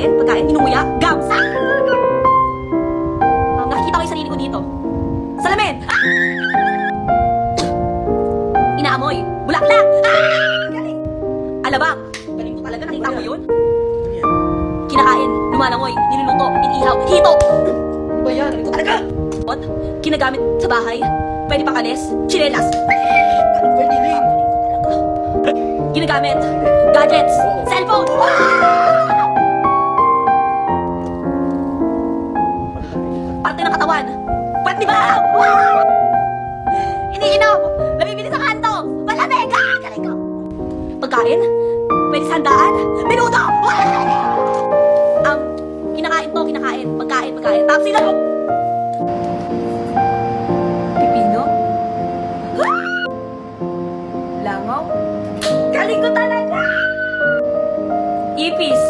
Pagkain, inunguya, gamsa! Nakikita ko yung sarili ko dito. Salamin! Inaamoy, bulaklak! Galing! Alabang! Galing ko talaga, nakita mo yun? Kinakain, lumalangoy, niluluto, iniihaw, hito! Ano ba yan? Galing ko talaga! Kinagamit sa bahay, pwede pang alis, chinelas! Ginagamit, gadgets, cellphone! Parte ng katawan, puwet ni ba? Iniinom, nabibili sa kanto, malamig! Galing ko! Pagkain, pwede sa handaan, minuto! Kinakain to, kinakain, pagkain, tapos sila! Pipino? Langaw? Galing ko talaga! Ipis!